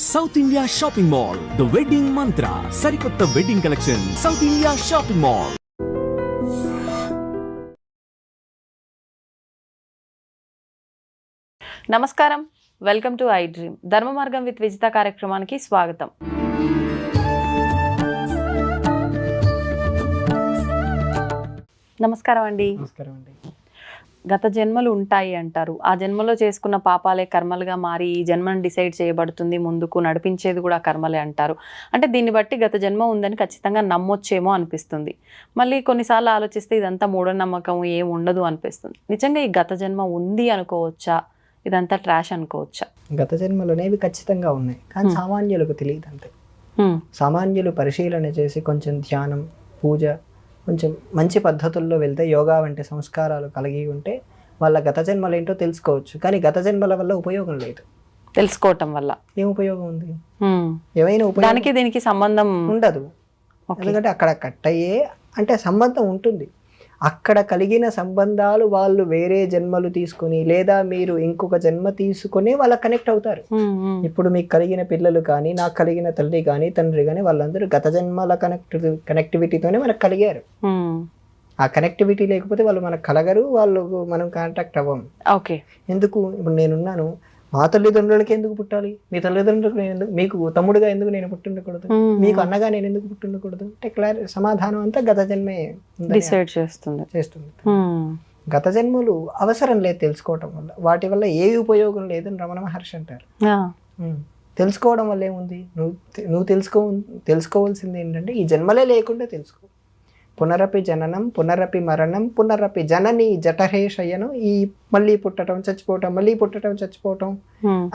South India shopping mall, the wedding మంత్ర, సరికొత్త wedding collection, south India shopping mall. నమస్కారం, welcome to I dream. ధర్మ మార్గం with Vijitha కార్యక్రమానికి స్వాగతం. నమస్కారం అండి. నమస్కారం అండి. గత జన్మలు ఉంటాయి అంటారు. ఆ జన్మలో చేసుకున్న పాపాలే కర్మలుగా మారి ఈ జన్మను డిసైడ్ చేయబడుతుంది, ముందుకు నడిపించేది కూడా కర్మలే అంటారు. అంటే దీన్ని బట్టి గత జన్మ ఉందని ఖచ్చితంగా నమ్మొచ్చేమో అనిపిస్తుంది. మళ్ళీ కొన్నిసార్లు ఆలోచిస్తే ఇదంతా మూఢనమ్మకం, ఏం ఉండదు అనిపిస్తుంది. నిజంగా ఈ గత జన్మ ఉంది అనుకోవచ్చా? ఇదంతా ట్రాష్ అనుకోవచ్చా? గత జన్మలోనేవి ఖచ్చితంగా ఉన్నాయి, కానీ సామాన్యులకు తెలియదు అంతే. సామాన్యులు పరిశీలన చేసి కొంచెం ధ్యానం, పూజ, కొంచెం మంచి పద్ధతుల్లో వెళ్తే, యోగా వంటి సంస్కారాలు కలిగి ఉంటే వాళ్ళ గత జన్మలు ఏంటో తెలుసుకోవచ్చు. కానీ గత జన్మల వల్ల ఉపయోగం లేదు. తెలుసుకోవటం వల్ల ఏం ఉపయోగం ఉంది? ఏమైనా దానికి దీనికి సంబంధం ఉండదు. ఎందుకంటే అక్కడ కట్ అయ్యే అంటే సంబంధం ఉంటుంది. అక్కడ కలిగిన సంబంధాలు వాళ్ళు వేరే జన్మలు తీసుకుని, లేదా మీరు ఇంకొక జన్మ తీసుకుని వాళ్ళ కనెక్ట్ అవుతారు. ఇప్పుడు మీకు కలిగిన పిల్లలు కానీ, నాకు కలిగిన తల్లి కానీ, తండ్రి కానీ, వాళ్ళందరూ గత జన్మల కనెక్టివిటీతోనే మనకు కలిగారు. ఆ కనెక్టివిటీ లేకపోతే వాళ్ళు మనకు కలగరు, వాళ్ళు మనం కాంటాక్ట్ అవ్వం. ఓకే. ఎందుకు? ఇప్పుడు నేనున్నాను, మా తల్లిదండ్రులకి ఎందుకు పుట్టాలి? మీ తల్లిదండ్రులకు నేను ఎందుకు, మీకు తమ్ముడుగా ఎందుకు నేను పుట్టుండకూడదు? మీకు అన్నగా నేను ఎందుకు పుట్టుండకూడదు? అంటే సమాధానం అంతా గత జన్మే డిసైడ్ చేస్తుంది. గత జన్మలు అవసరం లేదు తెలుసుకోవటం వల్ల. వాటి వల్ల ఏ ఉపయోగం లేదని రమణ మహర్షి అంటారు. తెలుసుకోవడం వల్ల ఏముంది? నువ్వు తెలుసుకోవాల్సింది ఏంటంటే ఈ జన్మలే లేకుండా తెలుసుకో. పునరపి జననం, పునరపి మరణం, పునరపి జనని జఠరే శయనం. ఈ మళ్ళీ పుట్టడం, చచ్చిపోవటం, మళ్ళీ పుట్టడం, చచ్చిపోవటం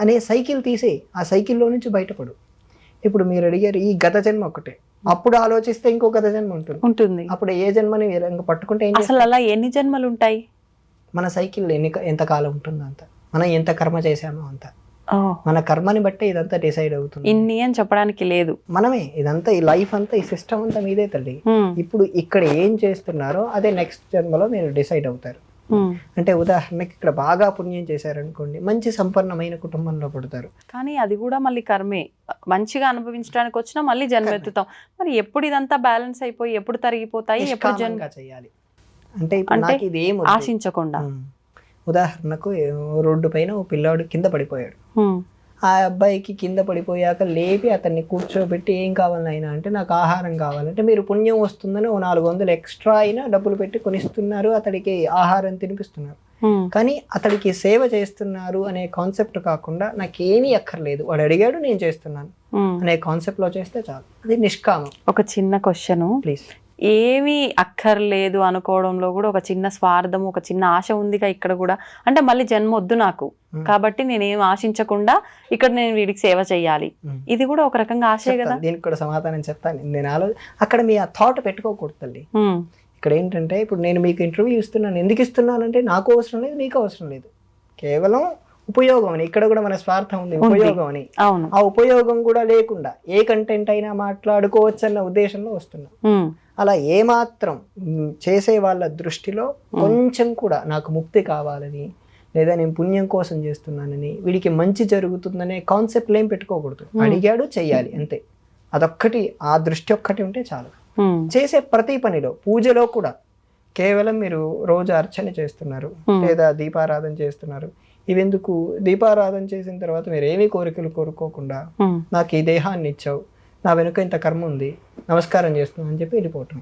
అనే సైకిల్ తీసే, ఆ సైకిల్లో నుంచి బయటపడు. ఇప్పుడు మీరు అడిగారు ఈ గత జన్మ ఒకటే, అప్పుడు ఆలోచిస్తే ఇంకో గత జన్మ ఉంటుంది. అప్పుడు ఏ జన్మని పట్టుకుంటే అసలు అలా ఎన్ని జన్మలు ఉంటాయి? మన సైకిల్ ఎంతకాలం ఉంటుందో అంత, మనం ఎంత కర్మ చేసామో అంత. మన కర్మని బట్టే ఇదంతా డిసైడ్ అవుతుంది. ఇన్ని అని చెప్పడానికి లేదు. మనమే ఇదంతా, ఈ లైఫ్ అంతా, ఈ సిస్టమ్ అంతా మీదే తల్లి. ఇప్పుడు ఇక్కడ ఏం చేస్తున్నారో అదే నెక్స్ట్ జన్మలో మీరు డిసైడ్ అవుతారు. అంటే ఉదాహరణకి ఇక్కడ బాగా పుణ్యం చేశారనుకోండి, మంచి సంపన్నమైన కుటుంబంలో పుడతారు. కానీ అది కూడా మళ్ళీ కర్మే. మంచిగా అనుభవించడానికి వచ్చినా మళ్ళీ జన్మెత్తుతాం. మరి ఎప్పుడు ఇదంతా బ్యాలెన్స్ అయిపోయి ఎప్పుడు తరిగిపోతాయి? ఎప్పుడు జన్మ చేయాలి అంటే ఇప్పుడు నాకు ఇది ఏం ఆశించకుండా. ఉదాహరణకు రోడ్డు పైన ఓ పిల్లాడు కింద పడిపోయాడు. ఆ అబ్బాయికి కింద పడిపోయాక లేపి అతన్ని కూర్చోబెట్టి ఏం కావాలి అయినా అంటే, నాకు ఆహారం కావాలంటే, మీరు పుణ్యం వస్తుందని ఓ 400 ఎక్స్ట్రా అయినా డబ్బులు పెట్టి కొనిస్తున్నారు, అతడికి ఆహారం తినిపిస్తున్నారు. కానీ అతడికి సేవ చేస్తున్నారు అనే కాన్సెప్ట్ కాకుండా, నాకేమీ అక్కర్లేదు, వాడు అడిగాడు నేను చేస్తున్నాను అనే కాన్సెప్ట్ లో చేస్తే చాలు. అది నిష్కామం. ఒక చిన్న క్వశ్చన్ ప్లీజ్. ఏమీ అక్కర్లేదు అనుకోవడంలో కూడా ఒక చిన్న స్వార్థం, ఒక చిన్న ఆశ ఉందిగా ఇక్కడ కూడా. అంటే మళ్ళీ జన్మ వద్దు నాకు, కాబట్టి నేనేం ఆశించకుండా ఇక్కడ నేను వీడికి సేవ చెయ్యాలి, ఇది కూడా ఒక రకంగా ఆశే కదా. దీనికి కూడా సమాధానం చెప్తాను. నేను అక్కడ మీ ఆ థాట్ పెట్టుకోకూడదు తల్లి. ఇక్కడ ఏంటంటే, ఇప్పుడు నేను మీకు ఇంటర్వ్యూ ఇస్తున్నాను, ఎందుకు ఇస్తున్నానంటే నాకు అవసరం లేదు, మీకు అవసరం లేదు, కేవలం ఉపయోగం అని. ఇక్కడ కూడా మన స్వార్థం ఉంది, ఉపయోగం అని. ఆ ఉపయోగం కూడా లేకుండా ఏ కంటెంట్ అయినా మాట్లాడుకోవచ్చు అన్న ఉద్దేశంలో వస్తున్నాం. అలా ఏమాత్రం చేసే వాళ్ళ దృష్టిలో కొంచెం కూడా నాకు ముక్తి కావాలని, లేదా నేను పుణ్యం కోసం చేస్తున్నానని, వీడికి మంచి జరుగుతుందనే కాన్సెప్ట్ ఏం పెట్టుకోకూడదు. అడిగాడు చెయ్యాలి అంతే. అదొక్కటి, ఆ దృష్టి ఒక్కటి ఉంటే చాలు. చేసే ప్రతి పనిలో, పూజలో కూడా కేవలం మీరు రోజు అర్చన చేస్తున్నారు, లేదా దీపారాధన చేస్తున్నారు. ఇవెందుకు? దీపారాధన చేసిన తర్వాత మీరు ఏమీ కోరికలు కోరుకోకుండా, నాకు ఈ దేహాన్ని ఇచ్చావు, నా వెనుక ఇంత కర్మ ఉంది, నమస్కారం చేస్తున్నాను అని చెప్పి వెళ్ళిపోవటం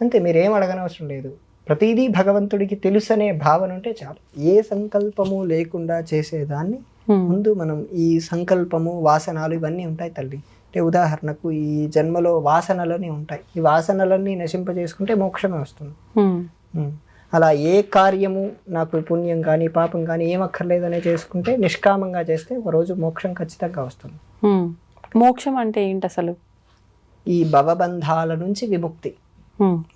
అంతే. మీరేం అడగనవసరం లేదు. ప్రతిదీ భగవంతుడికి తెలుసనే భావన ఉంటే చాలు. ఏ సంకల్పము లేకుండా చేసేదాన్ని ముందు మనం, ఈ సంకల్పము, వాసనలు ఇవన్నీ ఉంటాయి తల్లి. అంటే ఉదాహరణకు ఈ జన్మలో వాసనలని ఉంటాయి. ఈ వాసనలన్నీ నశింపజేసుకుంటే మోక్షమే వస్తుంది. అలా ఏ కార్యము, నాకు పుణ్యం కానీ పాపం కానీ ఏమక్కర్లేదనే చేసుకుంటే, నిష్కామంగా చేస్తే ఒక రోజు మోక్షం ఖచ్చితంగా వస్తుంది. మోక్షం అంటే ఏంటి అసలు? ఈ భవబంధాల నుంచి విముక్తి.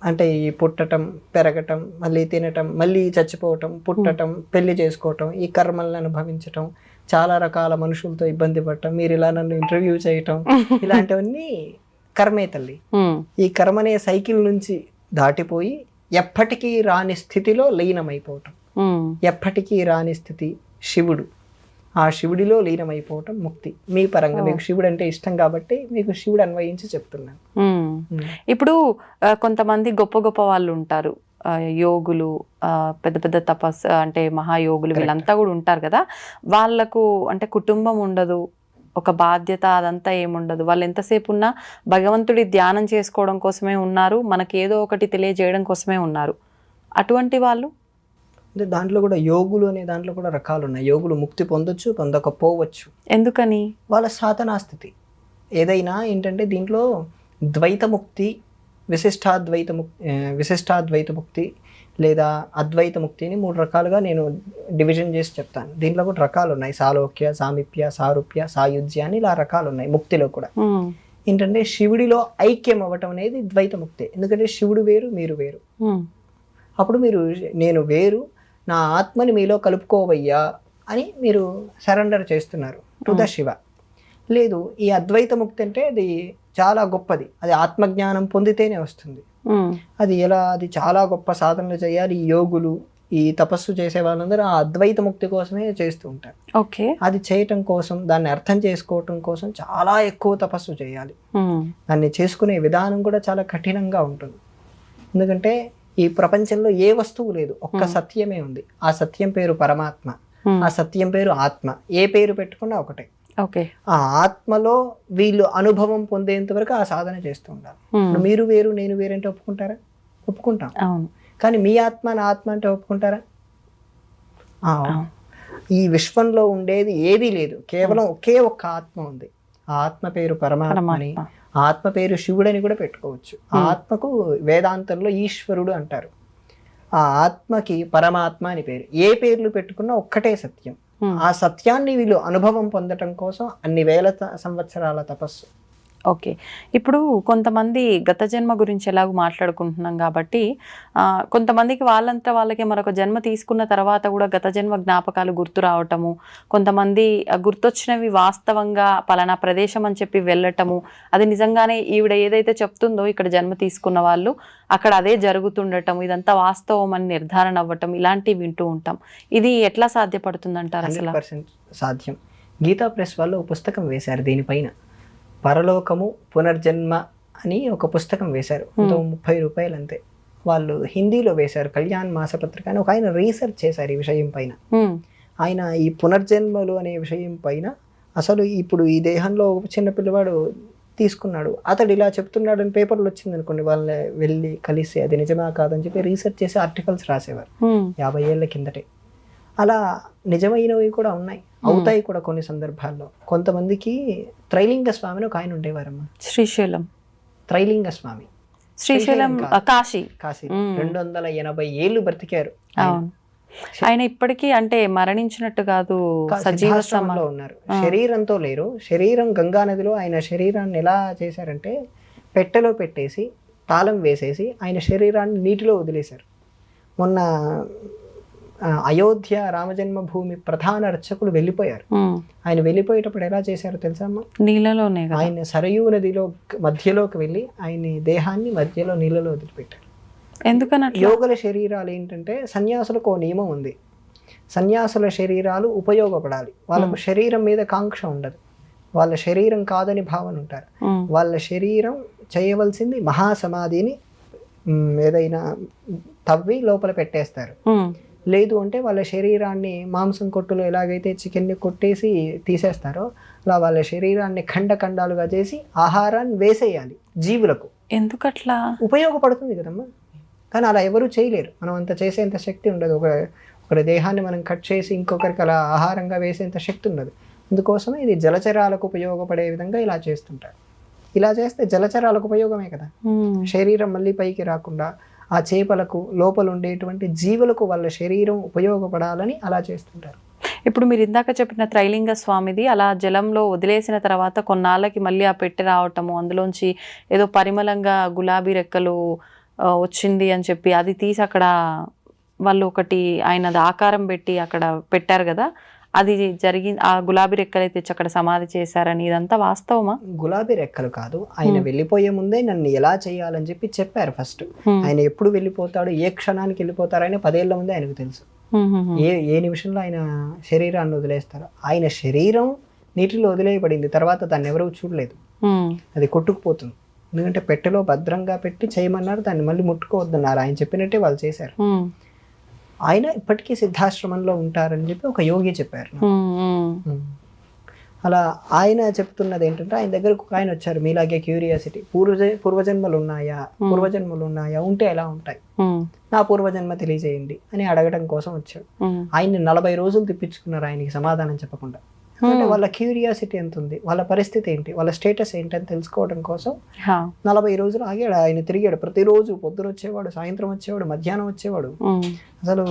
అంటే ఈ పుట్టటం, పెరగటం, మళ్ళీ తినటం, మళ్ళీ చచ్చిపోవటం, పుట్టటం, పెళ్లి చేసుకోవటం, ఈ కర్మలను అనుభవించటం, చాలా రకాల మనుషులతో ఇబ్బంది పడటం, మీరు ఇలా నన్ను ఇంటర్వ్యూ చేయటం, ఇలాంటివన్నీ కర్మే తల్లి. ఈ కర్మనే సైకిల్ నుంచి దాటిపోయి ఎప్పటికీ రాని స్థితిలో లీనమైపోవటం. ఎప్పటికీ రాని స్థితి శివుడు. ఆ శివుడిలో లీనమైపోవటం ముక్తి. మీ పరంగా మీకు శివుడు అంటే ఇష్టం కాబట్టి మీకు శివుడు అన్వయించి చెప్తున్నాను. ఇప్పుడు కొంతమంది గొప్ప గొప్ప వాళ్ళు ఉంటారు, యోగులు, పెద్ద పెద్ద తపస్సు అంటే మహాయోగులు, వీళ్ళంతా కూడా ఉంటారు కదా. వాళ్ళకు అంటే కుటుంబం ఉండదు, ఒక బాధ్యత అదంతా ఏముండదు. వాళ్ళు ఎంతసేపు ఉన్నా భగవంతుడి ధ్యానం చేసుకోవడం కోసమే ఉన్నారు, మనకి ఏదో ఒకటి తెలియజేయడం కోసమే ఉన్నారు. అటువంటి వాళ్ళు అంటే దాంట్లో కూడా యోగులు అనే దాంట్లో కూడా రకాలు ఉన్నాయి. యోగులు ముక్తి పొందొచ్చు, పొందకపోవచ్చు. ఎందుకని? వాళ్ళ సాధనా స్థితి. ఏదైనా ఏంటంటే దీంట్లో ద్వైతముక్తి, విశిష్టాద్వైత ముక్తి లేదా అద్వైత ముక్తిని 3 రకాలుగా నేను డివిజన్ చేసి చెప్తాను. దీంట్లో కూడా రకాలు ఉన్నాయి. సాలోక్య, సామీప్య, సారూప్య, సాయుజ్య అని ఇలా రకాలు ఉన్నాయి. ముక్తిలో కూడా ఏంటంటే శివుడిలో ఐక్యం అవ్వటం అనేది ద్వైత ముక్తి. ఎందుకంటే శివుడు వేరు, మీరు వేరు. అప్పుడు మీరు నేను వేరు, నా ఆత్మని మీలో కలుపుకోవయ్యా అని మీరు సరెండర్ చేస్తున్నారు టు ద శివ. లేదు, ఈ అద్వైత ముక్తి అంటే అది చాలా గొప్పది, అది ఆత్మజ్ఞానం పొందితేనే వస్తుంది. అది ఎలా, అది చాలా గొప్ప సాధనలు చేయాలి. ఈ యోగులు, ఈ తపస్సు చేసే వాళ్ళందరూ ఆ అద్వైత ముక్తి కోసమే చేస్తూ ఉంటారు. ఓకే, అది చేయటం కోసం, దాన్ని అర్థం చేసుకోవటం కోసం చాలా ఎక్కువ తపస్సు చేయాలి. దాన్ని చేసుకునే విధానం కూడా చాలా కఠినంగా ఉంటుంది. ఎందుకంటే ఈ ప్రపంచంలో ఏ వస్తువు లేదు, ఒక్క సత్యమే ఉంది. ఆ సత్యం పేరు పరమాత్మ, ఆ సత్యం పేరు ఆత్మ. ఏ పేరు పెట్టుకున్నా ఒకటే. ఓకే, ఆ ఆత్మలో వీళ్ళు అనుభవం పొందేంత వరకు ఆ సాధన చేస్తూ ఉండాలి. మీరు వేరు, నేను వేరు అంటే ఒప్పుకుంటారా? ఒప్పుకుంటాం. కానీ మీ ఆత్మ నా ఆత్మ అంటే ఒప్పుకుంటారా? ఈ విశ్వంలో ఉండేది ఏదీ లేదు, కేవలం ఒకే ఒక్క ఆత్మ ఉంది. ఆ ఆత్మ పేరు పరమాత్మ అని, ఆత్మ పేరు శివుడని కూడా పెట్టుకోవచ్చు. ఆ ఆత్మకు వేదాంతంలో ఈశ్వరుడు అంటారు. ఆ ఆత్మకి పరమాత్మ అని పేరు. ఏ పేర్లు పెట్టుకున్నా ఒక్కటే సత్యం. ఆ సత్యాన్ని వీళ్ళు అనుభవం పొందటం కోసం అన్ని వేల సంవత్సరాల తపస్సు. ఓకే, ఇప్పుడు కొంతమంది గత జన్మ గురించి ఎలాగో మాట్లాడుకుంటున్నాం కాబట్టి కొంతమందికి వాళ్ళంతా వాళ్ళకి మరొక జన్మ తీసుకున్న తర్వాత కూడా గత జన్మ జ్ఞాపకాలు గుర్తు రావటము, కొంతమంది గుర్తొచ్చినవి వాస్తవంగా పలానా ప్రదేశం అని చెప్పి వెళ్ళటము, అది నిజంగానే ఈవిడ ఏదైతే చెప్తుందో ఇక్కడ జన్మ తీసుకున్న వాళ్ళు అక్కడ అదే జరుగుతుండటం, ఇదంతా వాస్తవం అని నిర్ధారణ అవ్వటం, ఇలాంటివి వింటూ ఉంటాం. ఇది ఎట్లా సాధ్యపడుతుంది అంటారు? అసలు 100% సాధ్యం. గీతా ప్రెస్ వాళ్ళు ఒక పుస్తకం వేశారు దీనిపైన, పరలోకము పునర్జన్మ అని ఒక పుస్తకం వేశారు. 30 రూపాయలు అంతే. వాళ్ళు హిందీలో వేశారు, కళ్యాణ్ మాసపత్రిక అని. ఒక ఆయన రీసెర్చ్ చేశారు ఈ విషయం పైన. ఆయన ఈ పునర్జన్మలు అనే విషయం పైన, అసలు ఇప్పుడు ఈ దేహంలో చిన్న పిల్లవాడు తీసుకున్నాడు, అతడు ఇలా చెప్తున్నాడు అని పేపర్లు వచ్చింది అనుకోండి, వాళ్ళని వెళ్ళి కలిసి అది నిజమా కాదని చెప్పి రీసెర్చ్ చేసి ఆర్టికల్స్ రాసేవారు 50 ఏళ్ల కిందటే. అలా నిజమైనవి కూడా ఉన్నాయి, అవుతాయి కూడా కొన్ని సందర్భాల్లో. కొంతమందికి త్రైలింగ స్వామిని ఒక ఆయన ఉండేవారమ్మా, శ్రీశైలం త్రైలింగ స్వామి, శ్రీశైలం కాశీ 280 ఏళ్ళు బ్రతికారు. ఆయన ఇప్పటికీ అంటే మరణించినట్టు కాదు, సజీవంలో ఉన్నారు, శరీరంతో లేరు. శరీరం గంగా నదిలో ఆయన శరీరాన్ని ఎలా చేశారంటే పెట్టెలో పెట్టేసి తాళం వేసేసి ఆయన శరీరాన్ని నీటిలో వదిలేశారు. మొన్న అయోధ్య రామజన్మభూమి ప్రధాన అర్చకులు వెళ్ళిపోయారు. ఆయన వెళ్ళిపోయేటప్పుడు ఎలా చేశారో తెలుసా అమ్మా? నీళ్ళలోనే. ఆయన సరయూ నదిలో మధ్యలోకి వెళ్ళి ఆయన దేహాన్ని మధ్యలో నీళ్ళలో వదిలిపెట్టారు. ఎందుకని? యోగుల శరీరాలు ఏంటంటే, సన్యాసులకు ఓ నియమం ఉంది, సన్యాసుల శరీరాలు ఉపయోగపడాలి. వాళ్ళకు శరీరం మీద కాంక్ష ఉండదు, వాళ్ళ శరీరం కాదని భావన ఉంటారు. వాళ్ళ శరీరం చేయవలసింది మహాసమాధిని ఏదైనా తవ్వి లోపల పెట్టేస్తారు. లేదు అంటే వాళ్ళ శరీరాన్ని మాంసం కొట్టులో ఎలాగైతే చికెన్ని కొట్టేసి తీసేస్తారో అలా వాళ్ళ శరీరాన్ని ఖండాలుగా చేసి ఆహారాన్ని వేసేయాలి జీవులకు. ఎందుకట్లా? ఉపయోగపడుతుంది కదమ్మా. కానీ అలా ఎవరు చేయలేరు, మనం అంత చేసేంత శక్తి ఉండదు. ఒకరి దేహాన్ని మనం కట్ చేసి ఇంకొకరికి అలా ఆహారంగా వేసేంత శక్తి ఉండదు. అందుకోసమే ఇది జలచరాలకు ఉపయోగపడే విధంగా ఇలా చేస్తుంటారు. ఇలా చేస్తే జలచరాలకు ఉపయోగమే కదా, శరీరం మళ్ళీ పైకి రాకుండా ఆ చేపలకు లోపల ఉండేటువంటి జీవులకు వాళ్ళ శరీరం ఉపయోగపడాలని అలా చేస్తుంటారు. ఇప్పుడు మీరు ఇందాక చెప్పిన త్రైలింగ స్వామిది అలా జలంలో వదిలేసిన తర్వాత కొన్నాళ్ళకి మళ్ళీ ఆ పెట్టి రావటము, అందులోంచి ఏదో పరిమళంగా గులాబీ రెక్కలు వచ్చింది అని చెప్పి అది తీసి అక్కడ వాళ్ళు ఒకటి ఆయనది ఆకారం పెట్టి అక్కడ పెట్టారు కదా, అది జరిగింది. ఆ గులాబీ రెక్కలు తెచ్చి అక్కడ సమాధి చేశారని, ఇదంతా వాస్తవమా? గులాబీ రెక్కలు కాదు, ఆయన వెళ్ళిపోయే ముందే నన్ను ఎలా చేయాలని చెప్పి చెప్పారు ఫస్ట్. ఆయన ఎప్పుడు వెళ్ళిపోతాడు, ఏ క్షణానికి వెళ్ళిపోతారు అని 10 ఏళ్ల ముందే ఆయనకు తెలుసు. ఏ నిమిషంలో ఆయన శరీరాన్ని వదిలేస్తారు. ఆయన శరీరం నీటిలో వదిలేయబడింది, తర్వాత దాన్ని ఎవరూ చూడలేదు, అది కొట్టుకుపోతుంది. ఎందుకంటే పెట్టెలో భద్రంగా పెట్టి చేయమన్నారు, దాన్ని మళ్ళీ ముట్టుకోవద్దన్నారు. ఆయన చెప్పినట్టే వాళ్ళు చేశారు. ఆయన ఇప్పటికీ సిద్ధాశ్రమంలో ఉంటారని చెప్పి ఒక యోగి చెప్పారు నాకు. అలా ఆయన చెప్తున్నది ఏంటంటే, ఆయన దగ్గరకు ఒక ఆయన వచ్చారు, మీలాగే క్యూరియాసిటీ, పూర్వజన్మలు ఉన్నాయా, ఉంటే ఎలా ఉంటాయి, నా పూర్వజన్మ తెలియజేయండి అని అడగడం కోసం వచ్చాడు. ఆయన్ని 40 రోజులు తిప్పించుకున్నారు ఆయనకి సమాధానం చెప్పకుండా. అంటే వాళ్ళ క్యూరియాసిటీ ఎంత ఉంది, వాళ్ళ పరిస్థితి ఏంటి, వాళ్ళ స్టేటస్ ఏంటి అని తెలుసుకోవడం కోసం 40 రోజులు ఆగాడు. ఆయన తిరిగాడు, ప్రతిరోజు పొద్దున వచ్చేవాడు, సాయంత్రం వచ్చేవాడు, మధ్యాహ్నం వచ్చేవాడు, అసలు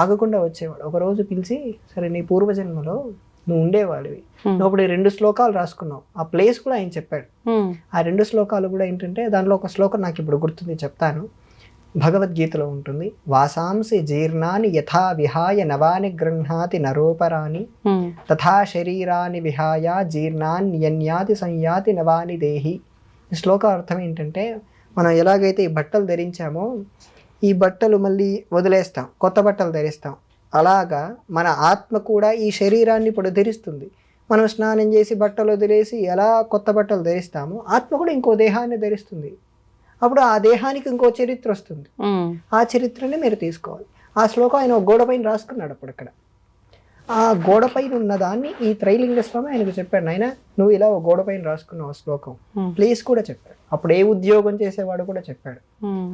ఆగకుండా వచ్చేవాడు. ఒక రోజు పిలిచి, సరే నీ పూర్వజన్మలో నువ్వు ఉండేవాడివి, నువ్వు అప్పుడు 2 శ్లోకాలు రాసుకున్నావు, ఆ ప్లేస్ కూడా ఆయన చెప్పాడు. ఆ 2 శ్లోకాలు కూడా ఏంటంటే, దాంట్లో ఒక శ్లోకం నాకు ఇప్పుడు గుర్తుంది, చెప్తాను. భగవద్గీతలో ఉంటుంది, వాసాంసి జీర్ణాని యథా విహాయ నవాని గృహ్ణాతి నరోపరాని తథా శరీరాన్ని విహాయ జీర్ణాన్యన్యాతి సంయాతి నవాని దేహి. ఈ శ్లోక అర్థం ఏంటంటే, మనం ఎలాగైతే ఈ బట్టలు ధరించామో ఈ బట్టలు మళ్ళీ వదిలేస్తాం, కొత్త బట్టలు ధరిస్తాం, అలాగా మన ఆత్మ కూడా ఈ శరీరాన్ని ఇప్పుడు ధరిస్తుంది. మనం స్నానం చేసి బట్టలు వదిలేసి ఎలా కొత్త బట్టలు ధరిస్తామో ఆత్మ కూడా ఇంకో దేహాన్ని ధరిస్తుంది. అప్పుడు ఆ దేహానికి ఇంకో చరిత్ర వస్తుంది, ఆ చరిత్రని మీరు తీసుకోవాలి. ఆ శ్లోకం ఆయన ఒక గోడ పైన రాసుకున్నాడు. అప్పుడు అక్కడ ఆ గోడ పైన ఉన్నదాన్ని ఈ త్రైలింగ స్వామి ఆయనకు చెప్పాడు, ఆయన నువ్వు ఇలా ఒక గోడ పైన రాసుకున్నావు ఆ శ్లోకం, ప్లేస్ కూడా చెప్పాడు. అప్పుడు ఏ ఉద్యోగం చేసేవాడు కూడా చెప్పాడు.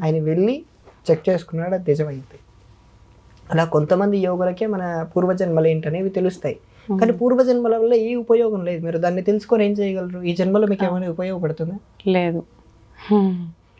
ఆయన వెళ్ళి చెక్ చేసుకున్నాడు, అది నిజమైంది. అలా కొంతమంది యోగులకే మన పూర్వజన్మలు ఏంటనేవి తెలుస్తాయి. కానీ పూర్వజన్మల వల్ల ఏ ఉపయోగం లేదు. మీరు దాన్ని తెలుసుకొని ఏం చేయగలరు? ఈ జన్మలో మీకు ఏమైనా ఉపయోగపడుతుందా? లేదు.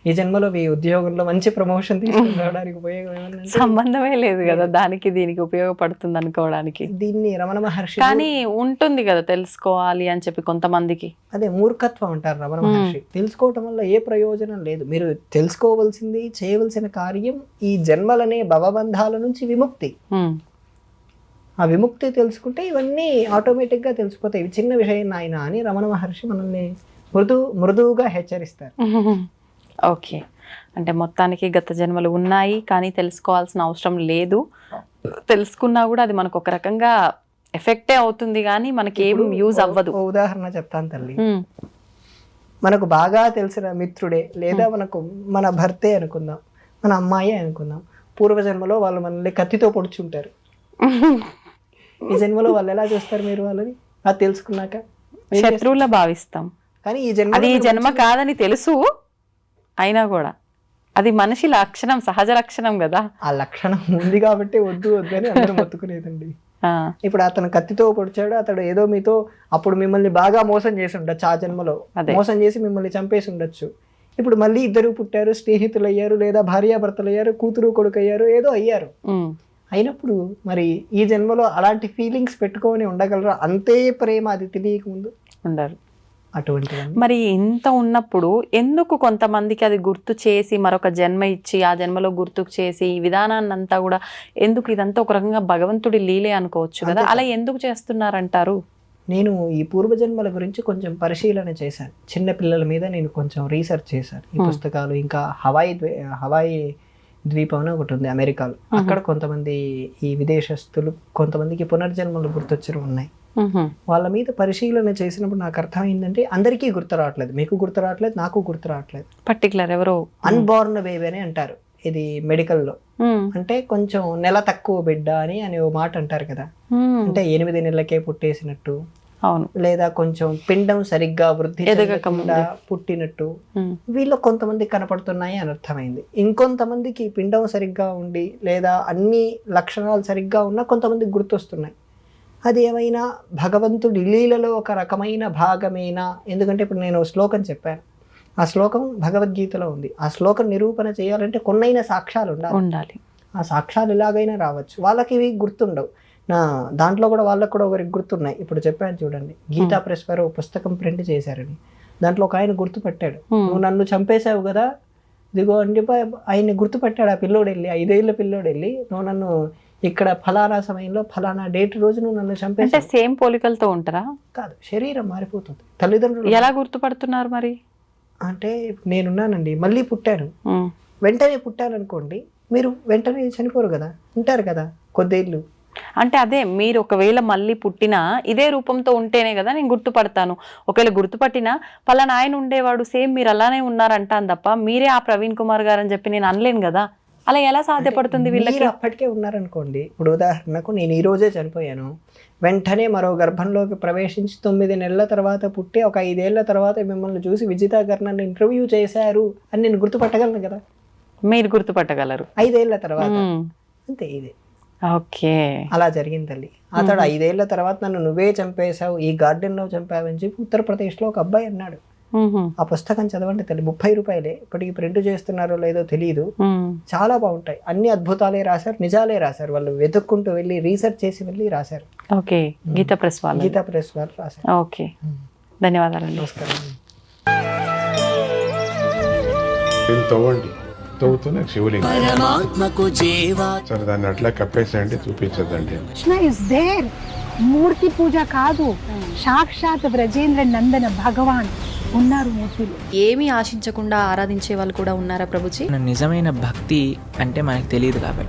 ఈ జన్మలో మీ ఉద్యోగంలో మంచి ప్రమోషన్ తీసుకురావడానికి ఉపయోగం ఏమన్నా? సంబంధమే లేదు కదా దానికి దీనికి ఉపయోగపడుతుంది అనుకోవడానికి. దీన్ని రమణ మహర్షి కానీ ఉంటుంది కదా తెలుసుకోవాలి అని చెప్పి కొంతమందికి. అదే మూర్ఖత్వం అంటారు రమణ మహర్షి. తెలుసుకోవటం వల్ల ఏ ప్రయోజనం లేదు. మీరు తెలుసుకోవాల్సింది, చేయవలసిన కార్యం ఈ జన్మలనే భవబంధాల నుంచి విముక్తి. ఆ విముక్తి తెలుసుకుంటే ఇవన్నీ ఆటోమేటిక్గా తెలిసిపోతాయి. ఇవి చిన్న విషయం నాయన అని రమణ మహర్షి మనల్ని మృదువుగా హెచ్చరిస్తారు. ఓకే, అంటే మొత్తానికి గత జన్మలు ఉన్నాయి కానీ తెలుసుకోవాల్సిన అవసరం లేదు. తెలుసుకున్నా కూడా అది మనకు ఒక రకంగా ఎఫెక్టే అవుతుంది కానీ మనకి ఏం యూజ్ అవ్వదు. ఉదాహరణ చెప్తాను తల్లి. మనకు బాగా తెలిసిన మిత్రుడే లేదా మన భర్తే అనుకుందాం, మన అమ్మాయి అనుకుందాం, పూర్వజన్మలో వాళ్ళు మనల్ని కత్తితో పొడుచుంటారు. ఈ జన్మలో వాళ్ళు ఎలా చూస్తారు మీరు వాళ్ళని? అది తెలుసుకున్నాక శత్రువులా భావిస్తాం. కానీ ఈ జన్మ కాదని తెలుసు అయినా కూడా అది మనిషి లక్షణం, సహజ లక్షణం కదా. ఆ లక్షణం ఉంది కాబట్టి వద్దు అని అందరూ మొత్తుకునేదండి. ఇప్పుడు అతను కత్తితో పొడిచాడు, అతడు ఏదో మీతో అప్పుడు మిమ్మల్ని బాగా మోసం చేసి ఉండొచ్చు, ఆ జన్మలో మోసం చేసి మిమ్మల్ని చంపేసి ఉండొచ్చు. ఇప్పుడు మళ్ళీ ఇద్దరు పుట్టారు, స్నేహితులు అయ్యారు, లేదా భార్యాభర్తలు అయ్యారు, కూతురు కొడుకు అయ్యారు, ఏదో అయ్యారు. అయినప్పుడు మరి ఈ జన్మలో అలాంటి ఫీలింగ్స్ పెట్టుకొని ఉండగలరా? అంతే ప్రేమ అది తెలియక ముందు ఉండరు. అటువంటి మరి ఇంత ఉన్నప్పుడు ఎందుకు కొంతమందికి అది గుర్తు చేసి మరొక జన్మ ఇచ్చి ఆ జన్మలో గుర్తుకు చేసి ఈ విధానాన్ని అంతా కూడా ఎందుకు, ఇదంతా ఒక రకంగా భగవంతుడి లీలే అనుకోవచ్చు కదా, అలా ఎందుకు చేస్తున్నారంటారు? నేను ఈ పూర్వజన్మల గురించి కొంచెం పరిశీలన చేశాను. చిన్న పిల్లల మీద నేను కొంచెం రీసెర్చ్ చేశాను. ఈ పుస్తకాలు, ఇంకా హవాయి ద్వీపం అని ఒకటి ఉంది అమెరికాలో. అక్కడ కొంతమంది ఈ విదేశస్తులు కొంతమందికి పునర్జన్మలు గుర్తొచ్చి ఉన్నాయి. వాళ్ళ మీద పరిశీలన చేసినప్పుడు నాకు అర్థమైందంటే అందరికీ గుర్తు రావట్లేదు. మీకు గుర్తు రావట్లేదు, నాకు గుర్తు రావట్లేదు. పర్టికులర్ ఎవరో అన్బార్న్ బేబీ అని అంటారు ఇది మెడికల్లో. అంటే కొంచెం నెల తక్కువ బిడ్డ అని ఓ మాట అంటారు కదా. అంటే 8 నెలలకే పుట్టేసినట్టు, అవును, లేదా కొంచెం పిండం సరిగ్గా వృద్ధి చెందకుండా పుట్టినట్టు వీళ్ళు కొంతమంది కనపడుతున్నాయి అని అర్థమైంది. ఇంకొంతమందికి పిండం సరిగ్గా ఉండి లేదా అన్ని లక్షణాలు సరిగ్గా ఉన్నా కొంతమందికి గుర్తొస్తున్నాయి. అది ఏమైనా భగవంతుడి లీలలో ఒక రకమైన భాగమేనా? ఎందుకంటే ఇప్పుడు నేను శ్లోకం చెప్పాను, ఆ శ్లోకం భగవద్గీతలో ఉంది. ఆ శ్లోకం నిరూపణ చేయాలంటే కొన్నైనా సాక్ష్యాలు ఉండాలి. ఆ సాక్ష్యాలు ఎలాగైనా రావచ్చు. వాళ్ళకి ఇవి గుర్తుండవు. దాంట్లో కూడా వాళ్ళకు కూడా ఒకరికి గుర్తున్నాయి. ఇప్పుడు చెప్పాను చూడండి, గీతా ప్రెస్ వారు పుస్తకం ప్రింట్ చేశారని. దాంట్లో ఒక ఆయన గుర్తుపట్టాడు, నువ్వు నన్ను చంపేశావు కదా, ఇదిగో అని చెప్పి ఆయన్ని గుర్తుపట్టాడు. ఆ పిల్లోడు వెళ్ళి, 5 ఏళ్ళ పిల్లోడు వెళ్ళి, నువ్వు నన్ను ఇక్కడ ఫలానా సమయంలో ఫలానా డేట్ రోజు నువ్వు నన్ను చంపేశావు. సేమ్ పోలికలతో ఉంటారా? కాదు, శరీరం మారిపోతుంది. తల్లిదండ్రులు ఎలా గుర్తుపడుతున్నారు మరి? అంటే నేనున్నానండి, మళ్ళీ పుట్టాను, వెంటనే పుట్టాను అనుకోండి, మీరు వెంటనే చనిపోరు కదా, ఉంటారు కదా కొద్దేళ్ళు. అంటే అదే మీరు ఒకవేళ మళ్ళీ పుట్టినా ఇదే రూపంతో ఉంటేనే కదా నేను గుర్తుపడతాను. ఒకవేళ గుర్తుపట్టినా పలానా ఆయన ఉండేవాడు సేమ్ మీరు అలానే ఉన్నారంటాను తప్ప మీరే ఆ ప్రవీణ్ కుమార్ గారు అని చెప్పి నేను అనలేను కదా. అలా ఎలా సాధ్యపడుతుంది వీళ్ళకి? మీరు అప్పటికే ఉన్నారనుకోండి, ఇప్పుడు ఉదాహరణకు నేను ఈ రోజే చనిపోయాను, వెంటనే మరో గర్భంలోకి ప్రవేశించి 9 నెలల తర్వాత పుట్టి ఒక 5 ఏళ్ల తర్వాత మిమ్మల్ని చూసి విజితా గారు నన్ను ఇంటర్వ్యూ చేశారు అని నేను గుర్తుపట్టగలను కదా, మీరు గుర్తుపట్టగలరు 5 ఏళ్ల తర్వాత. అంతే, ఇదే ఓకే. అలా జరిగింది తల్లి. అతడు 5 ఏళ్ల తర్వాత నన్ను నువ్వే చంపేశావు, ఈ గార్డెన్లో చంపావు అని చెప్పి ఉత్తరప్రదేశ్లో ఒక అబ్బాయి అన్నాడు. ఆ పుస్తకం చదవండి తల్లి, 30 రూపాయలే. ఇప్పటికి ప్రింట్ చేస్తున్నారో లేదో తెలియదు. చాలా బాగుంటాయి, అన్ని అద్భుతాలే రాశారు, నిజాలే రాశారు. వాళ్ళు వెతుక్కుంటూ వెళ్ళి రీసెర్చ్ చేసి వెళ్ళి రాశారు. ఓకే, గీతా ప్రెస్ వాళ్ళు. గీతా ప్రెస్ వాళ్ళు రాశారు. ఓకే, ధన్యవాదాలండి. నమస్కారం. దీన్ని తవ్వండి, తవ్వుతూనే శివలింగం. సరే దాన్ని అట్లా కప్పేసేయండి, చూపించద్దండి. Krishna is there. మూర్తి పూజ కాదు, సాక్షాత్ బ్రజేంద్ర నందన భగవాన్ ఉన్నారు మూర్తిలో. ఏమీ ఆశించకుండా ఆరాధించే వాళ్ళు కూడా ఉన్నారా ప్రభుజీ? నిజమైన భక్తి అంటే మనకు తెలియదు కాబట్టి